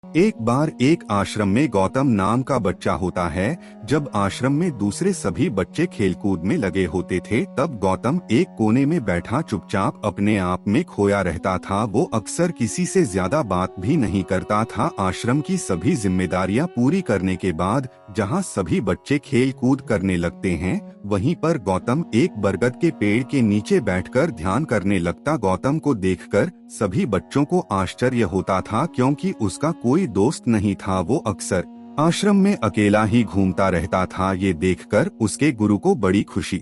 एक बार एक आश्रम में गौतम नाम का बच्चा होता है। जब आश्रम में दूसरे सभी बच्चे खेलकूद में लगे होते थे, तब गौतम एक कोने में बैठा चुपचाप अपने आप में खोया रहता था। वो अक्सर किसी से ज्यादा बात भी नहीं करता था। आश्रम की सभी जिम्मेदारियां पूरी करने के बाद जहां सभी बच्चे खेल कूद करने लगते हैं, वहीं पर गौतम एक बरगद के पेड़ के नीचे बैठकर ध्यान करने लगता। गौतम को देखकर सभी बच्चों को आश्चर्य होता था, क्योंकि उसका कोई दोस्त नहीं था। वो अक्सर आश्रम में अकेला ही घूमता रहता था। ये देखकर उसके गुरु को बड़ी खुशी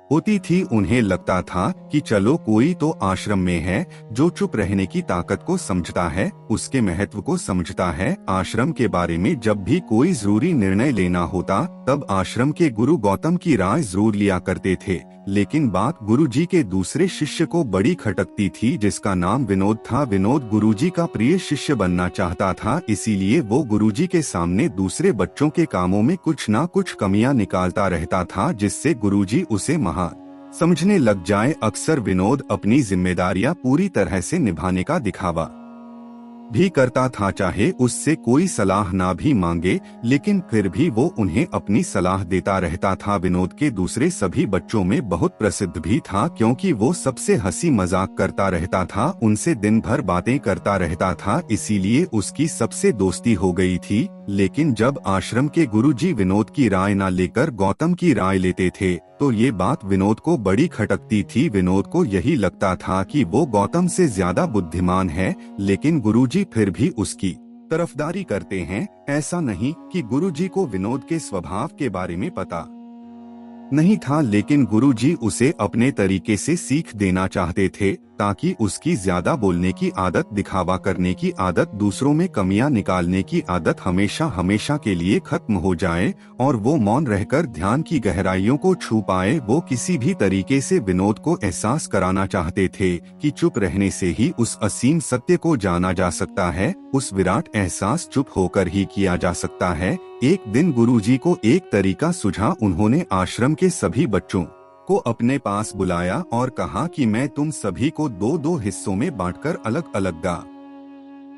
होती थी। उन्हें लगता था कि चलो, कोई तो आश्रम में है जो चुप रहने की ताकत को समझता है, उसके महत्व को समझता है। आश्रम के बारे में जब भी कोई जरूरी निर्णय लेना होता, तब आश्रम के गुरु गौतम की राय जरूर लिया करते थे। लेकिन बात गुरुजी के दूसरे शिष्य को बड़ी खटकती थी, जिसका नाम विनोद था। विनोद गुरुजी का प्रिय शिष्य बनना चाहता था, इसीलिए वो गुरुजी के सामने दूसरे बच्चों के कामों में कुछ न कुछ कमियां निकालता रहता था, जिससे गुरुजी उसे महान समझने लग जाए। अक्सर विनोद अपनी जिम्मेदारियां पूरी तरह से निभाने का दिखावा भी करता था, चाहे उससे कोई सलाह ना भी मांगे, लेकिन फिर भी वो उन्हें अपनी सलाह देता रहता था। विनोद के दूसरे सभी बच्चों में बहुत प्रसिद्ध भी था, क्योंकि वो सबसे हंसी मजाक करता रहता था, उनसे दिन भर बातें करता रहता था, इसीलिए उसकी सबसे दोस्ती हो गई थी। लेकिन जब आश्रम के गुरुजी विनोद की राय ना लेकर गौतम की राय लेते थे, तो ये बात विनोद को बड़ी खटकती थी। विनोद को यही लगता था कि वो गौतम से ज्यादा बुद्धिमान है, लेकिन गुरुजी फिर भी उसकी तरफदारी करते हैं। ऐसा नहीं कि गुरुजी को विनोद के स्वभाव के बारे में पता नहीं था, लेकिन गुरुजी उसे अपने तरीके से सीख देना चाहते थे, ताकि उसकी ज्यादा बोलने की आदत, दिखावा करने की आदत, दूसरों में कमियां निकालने की आदत हमेशा हमेशा के लिए खत्म हो जाए और वो मौन रहकर ध्यान की गहराइयों को छू पाए। वो किसी भी तरीके से विनोद को एहसास कराना चाहते थे कि चुप रहने से ही उस असीम सत्य को जाना जा सकता है, उस विराट एहसास चुप होकर ही किया जा सकता है। एक दिन गुरुजी को एक तरीका सूझा। उन्होंने आश्रम के सभी बच्चों को अपने पास बुलाया और कहा कि मैं तुम सभी को दो दो हिस्सों में बांटकर अलग अलग गांव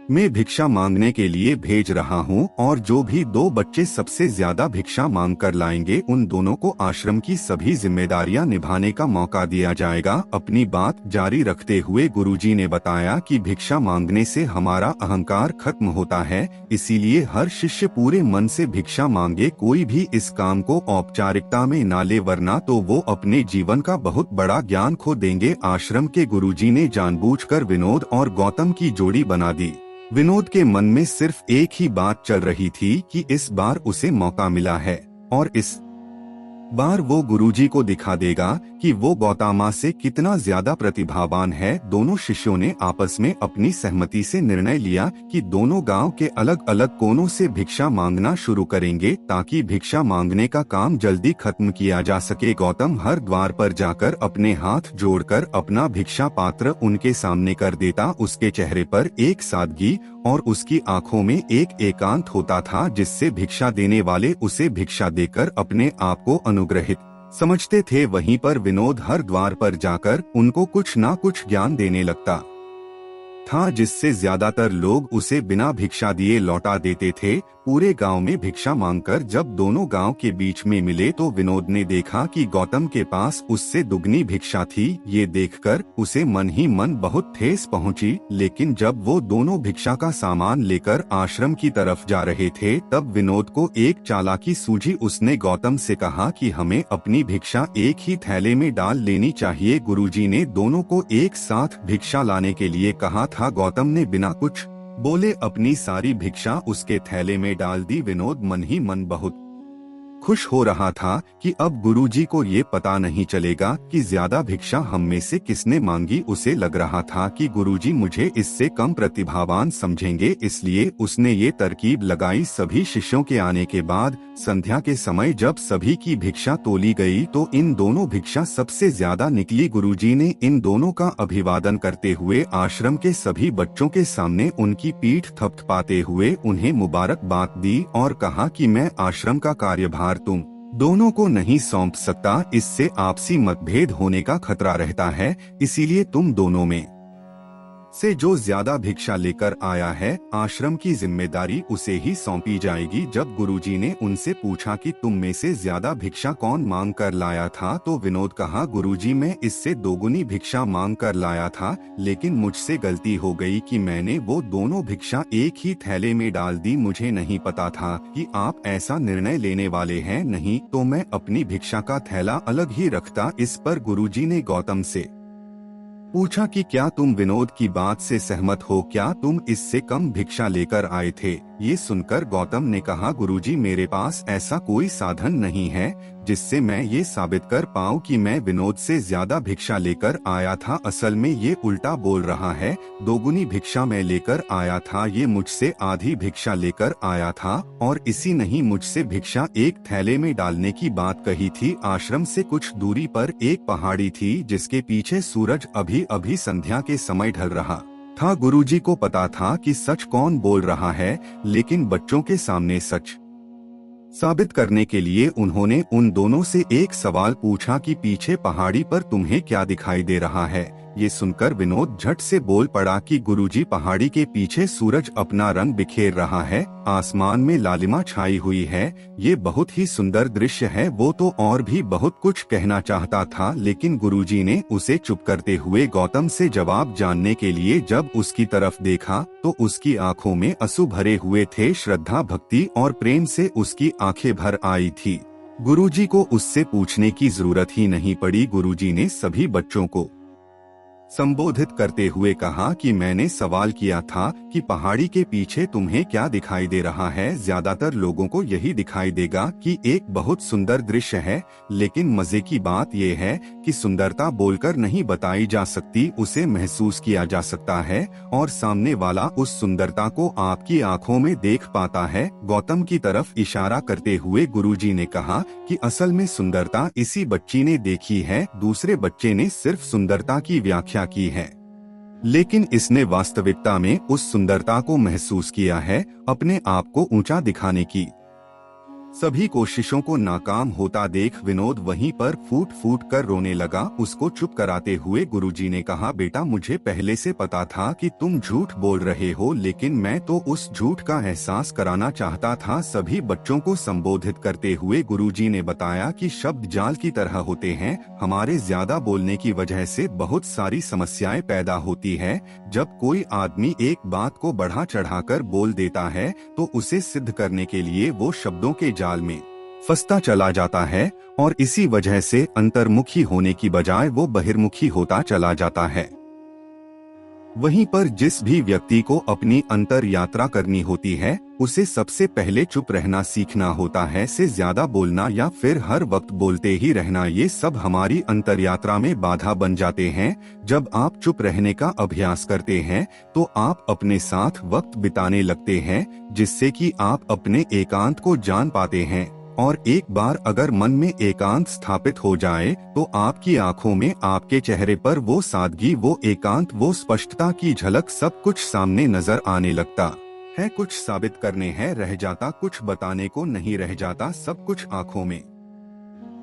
में भिक्षा मांगने के लिए भेज रहा हूँ, और जो भी दो बच्चे सबसे ज्यादा भिक्षा मांग कर लाएंगे, उन दोनों को आश्रम की सभी जिम्मेदारियां निभाने का मौका दिया जाएगा। अपनी बात जारी रखते हुए गुरुजी ने बताया कि भिक्षा मांगने से हमारा अहंकार खत्म होता है, इसीलिए हर शिष्य पूरे मन से भिक्षा मांगे। कोई भी इस काम को औपचारिकता में ना ले, वरना तो वो अपने जीवन का बहुत बड़ा ज्ञान खो देंगे। आश्रम के गुरुजी ने जानबूझकर विनोद और गौतम की जोड़ी बना दी। विनोद के मन में सिर्फ एक ही बात चल रही थी कि इस बार उसे मौका मिला है और इस बार वो गुरुजी को दिखा देगा कि वो गौतमा से कितना ज्यादा प्रतिभावान है। दोनों शिष्यों ने आपस में अपनी सहमति से निर्णय लिया कि दोनों गांव के अलग अलग कोनों से भिक्षा मांगना शुरू करेंगे, ताकि भिक्षा मांगने का काम जल्दी खत्म किया जा सके। गौतम हर द्वार पर जाकर अपने हाथ जोड़कर अपना भिक्षा पात्र उनके सामने कर देता। उसके चेहरे पर एक सादगी और उसकी आंखों में एक एकांत होता था, जिससे भिक्षा देने वाले उसे भिक्षा देकर अपने आप को अनुग्रहित समझते थे। वहीं पर विनोद हर द्वार पर जाकर उनको कुछ ना कुछ ज्ञान देने लगता था, जिससे ज्यादातर लोग उसे बिना भिक्षा दिए लौटा देते थे। पूरे गांव में भिक्षा मांगकर जब दोनों गांव के बीच में मिले, तो विनोद ने देखा कि गौतम के पास उससे दुगनी भिक्षा थी। ये देखकर उसे मन ही मन बहुत ठेस पहुंची, लेकिन जब वो दोनों भिक्षा का सामान लेकर आश्रम की तरफ जा रहे थे, तब विनोद को एक चालाकी सूझी। उसने गौतम से कहा कि हमें अपनी भिक्षा एक ही थैले में डाल लेनी चाहिए। गुरुजी ने दोनों को एक साथ भिक्षा लाने के लिए कहा था। गौतम ने बिना कुछ बोले अपनी सारी भिक्षा उसके थैले में डाल दी। विनोद मन ही मन बहुत खुश हो रहा था कि अब गुरुजी को ये पता नहीं चलेगा कि ज्यादा भिक्षा हम में से किसने मांगी। उसे लग रहा था कि गुरुजी मुझे इससे कम प्रतिभावान समझेंगे, इसलिए उसने ये तरकीब लगाई। सभी शिष्यों के आने के बाद संध्या के समय जब सभी की भिक्षा तोली गई, तो इन दोनों भिक्षा सबसे ज्यादा निकली। गुरुजी ने इन दोनों का अभिवादन करते हुए आश्रम के सभी बच्चों के सामने उनकी पीठ थपथपाते हुए उन्हें मुबारकबाद दी और कहा कि मैं आश्रम का कार्यभार तुम दोनों को नहीं सौंप सकता, इससे आपसी मतभेद होने का खतरा रहता है, इसीलिए तुम दोनों में से जो ज्यादा भिक्षा लेकर आया है आश्रम की जिम्मेदारी उसे ही सौंपी जाएगी। जब गुरुजी ने उनसे पूछा कि तुम में से ज्यादा भिक्षा कौन मांग कर लाया था, तो विनोद कहा, गुरुजी मैं इससे दोगुनी भिक्षा मांग कर लाया था, लेकिन मुझसे गलती हो गई कि मैंने वो दोनों भिक्षा एक ही थैले में डाल दी। मुझे नहीं पता था कि आप ऐसा निर्णय लेने वाले हैं, नहीं तो मैं अपनी भिक्षा का थैला अलग ही रखता। इस पर गुरुजी ने गौतम से पूछा कि क्या तुम विनोद की बात से सहमत हो, क्या तुम इससे कम भिक्षा लेकर आए थे। ये सुनकर गौतम ने कहा, गुरुजी मेरे पास ऐसा कोई साधन नहीं है जिससे मैं ये साबित कर पाऊं कि मैं विनोद से ज्यादा भिक्षा लेकर आया था। असल में ये उल्टा बोल रहा है, दोगुनी भिक्षा मैं लेकर आया था, ये मुझसे आधी भिक्षा लेकर आया था और इसी नहीं मुझसे भिक्षा एक थैले में डालने की बात कही थी। आश्रम से कुछ दूरी पर एक पहाड़ी थी जिसके पीछे सूरज अभी अभी संध्या के समय ढल रहा था। गुरुजी को पता था कि सच कौन बोल रहा है, लेकिन बच्चों के सामने सच साबित करने के लिए उन्होंने उन दोनों से एक सवाल पूछा कि पीछे पहाड़ी पर तुम्हें क्या दिखाई दे रहा है। ये सुनकर विनोद झट से बोल पड़ा कि गुरुजी पहाड़ी के पीछे सूरज अपना रंग बिखेर रहा है, आसमान में लालिमा छाई हुई है, ये बहुत ही सुंदर दृश्य है। वो तो और भी बहुत कुछ कहना चाहता था, लेकिन गुरुजी ने उसे चुप करते हुए गौतम से जवाब जानने के लिए जब उसकी तरफ देखा तो उसकी आंखों में आंसू भरे हुए थे। श्रद्धा, भक्ति और प्रेम से उसकी आंखें भर आई थी। गुरुजी को उससे पूछने की जरूरत ही नहीं पड़ी। गुरुजी ने सभी बच्चों को संबोधित करते हुए कहा कि मैंने सवाल किया था कि पहाड़ी के पीछे तुम्हें क्या दिखाई दे रहा है। ज्यादातर लोगों को यही दिखाई देगा कि एक बहुत सुंदर दृश्य है, लेकिन मजे की बात यह है कि सुंदरता बोलकर नहीं बताई जा सकती, उसे महसूस किया जा सकता है और सामने वाला उस सुंदरता को आपकी आंखों में देख पाता है। गौतम की तरफ इशारा करते हुए गुरुजी ने कहा कि असल में सुंदरता इसी बच्ची ने देखी है, दूसरे बच्चे ने सिर्फ सुंदरता की व्याख्या की है, लेकिन इसने वास्तविकता में उस सुंदरता को महसूस किया है, अपने आप को ऊंचा दिखाने की सभी कोशिशों को नाकाम होता देख विनोद वहीं पर फूट फूट कर रोने लगा। उसको चुप कराते हुए गुरुजी ने कहा, बेटा मुझे पहले से पता था कि तुम झूठ बोल रहे हो, लेकिन मैं तो उस झूठ का एहसास कराना चाहता था। सभी बच्चों को संबोधित करते हुए गुरुजी ने बताया कि शब्द जाल की तरह होते हैं, हमारे ज्यादा बोलने की वजह से बहुत सारी समस्याएं पैदा होती है। जब कोई आदमी एक बात को बढ़ा चढ़ाकर बोल देता है तो उसे सिद्ध करने के लिए वो शब्दों के जाल में फंसता चला जाता है और इसी वजह से अंतर्मुखी होने की बजाय वो बहिर्मुखी होता चला जाता है। वहीं पर जिस भी व्यक्ति को अपनी अंतर यात्रा करनी होती है उसे सबसे पहले चुप रहना सीखना होता है। से ज्यादा बोलना या फिर हर वक्त बोलते ही रहना, ये सब हमारी अंतर यात्रा में बाधा बन जाते हैं। जब आप चुप रहने का अभ्यास करते हैं तो आप अपने साथ वक्त बिताने लगते हैं, जिससे कि आप अपने एकांत को जान पाते हैं। और एक बार अगर मन में एकांत स्थापित हो जाए तो आपकी आंखों में, आपके चेहरे पर वो सादगी, वो एकांत, वो स्पष्टता की झलक, सब कुछ सामने नजर आने लगता है। कुछ साबित करने हैं रह जाता, कुछ बताने को नहीं रह जाता, सब कुछ आंखों में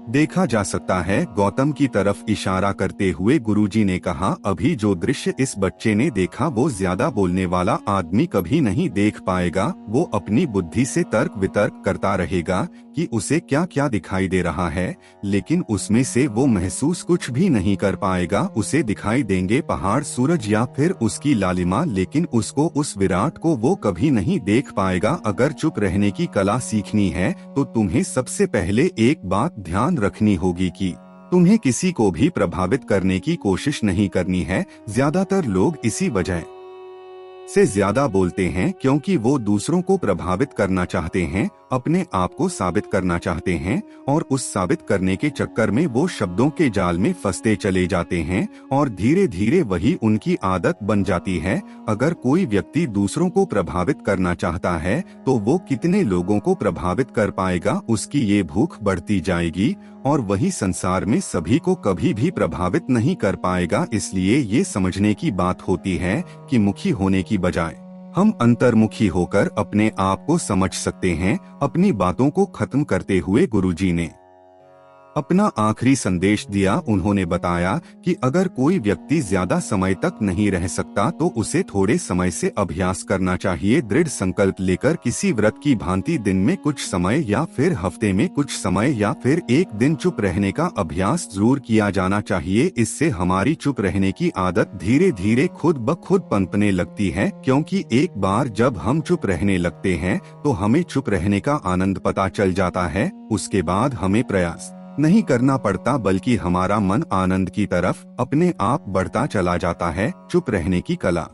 देखा जा सकता है। गौतम की तरफ इशारा करते हुए गुरुजी ने कहा, अभी जो दृश्य इस बच्चे ने देखा वो ज्यादा बोलने वाला आदमी कभी नहीं देख पाएगा। वो अपनी बुद्धि से तर्क वितर्क करता रहेगा कि उसे क्या क्या दिखाई दे रहा है, लेकिन उसमें से वो महसूस कुछ भी नहीं कर पाएगा। उसे दिखाई देंगे पहाड़, सूरज या फिर उसकी लालिमा, लेकिन उसको, उस विराट को वो कभी नहीं देख पाएगा। अगर चुप रहने की कला सीखनी है तो तुम्हें सबसे पहले एक बात ध्यान रखनी होगी कि तुम्हें किसी को भी प्रभावित करने की कोशिश नहीं करनी है। ज्यादातर लोग इसी वजह से ज्यादा बोलते हैं क्योंकि वो दूसरों को प्रभावित करना चाहते हैं, अपने आप को साबित करना चाहते हैं और उस साबित करने के चक्कर में वो शब्दों के जाल में फंसते चले जाते हैं और धीरे धीरे वही उनकी आदत बन जाती है। अगर कोई व्यक्ति दूसरों को प्रभावित करना चाहता है तो वो कितने लोगों को प्रभावित कर पाएगा, उसकी ये भूख बढ़ती जाएगी और वही संसार में सभी को कभी भी प्रभावित नहीं कर पाएगा। इसलिए ये समझने की बात होती है कि मुखी होने की बजाय हम अंतर्मुखी होकर अपने आप को समझ सकते हैं। अपनी बातों को खत्म करते हुए गुरुजी ने अपना आखिरी संदेश दिया। उन्होंने बताया कि अगर कोई व्यक्ति ज्यादा समय तक नहीं रह सकता तो उसे थोड़े समय से अभ्यास करना चाहिए। दृढ़ संकल्प लेकर किसी व्रत की भांति दिन में कुछ समय या फिर हफ्ते में कुछ समय या फिर एक दिन चुप रहने का अभ्यास जरूर किया जाना चाहिए। इससे हमारी चुप रहने की आदत धीरे धीरे खुद ब खुद पनपने लगती है, क्योंकि एक बार जब हम चुप रहने लगते हैं तो हमें चुप रहने का आनंद पता चल जाता है। उसके बाद हमें प्रयास नहीं करना पड़ता, बल्कि हमारा मन आनंद की तरफ अपने आप बढ़ता चला जाता है। चुप रहने की कला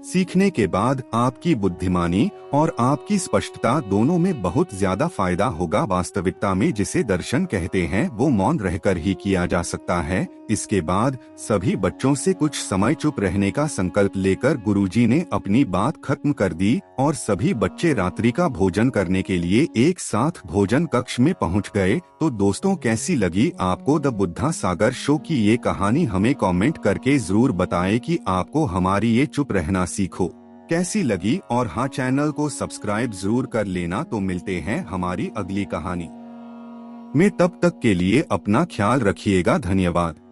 सीखने के बाद आपकी बुद्धिमानी और आपकी स्पष्टता दोनों में बहुत ज्यादा फायदा होगा। वास्तविकता में जिसे दर्शन कहते हैं वो मौन रहकर ही किया जा सकता है। इसके बाद सभी बच्चों से कुछ समय चुप रहने का संकल्प लेकर गुरुजी ने अपनी बात खत्म कर दी और सभी बच्चे रात्रि का भोजन करने के लिए एक साथ भोजन कक्ष में पहुंच गए। तो दोस्तों, कैसी लगी आपको द बुद्धा सागर शो की ये कहानी? हमें कमेंट करके जरूर बताएं कि आपको हमारी ये चुप रहना सीखो कैसी लगी। और हाँ, चैनल को सब्सक्राइब जरूर कर लेना। तो मिलते हैं हमारी अगली कहानी में, तब तक के लिए अपना ख्याल रखिएगा। धन्यवाद।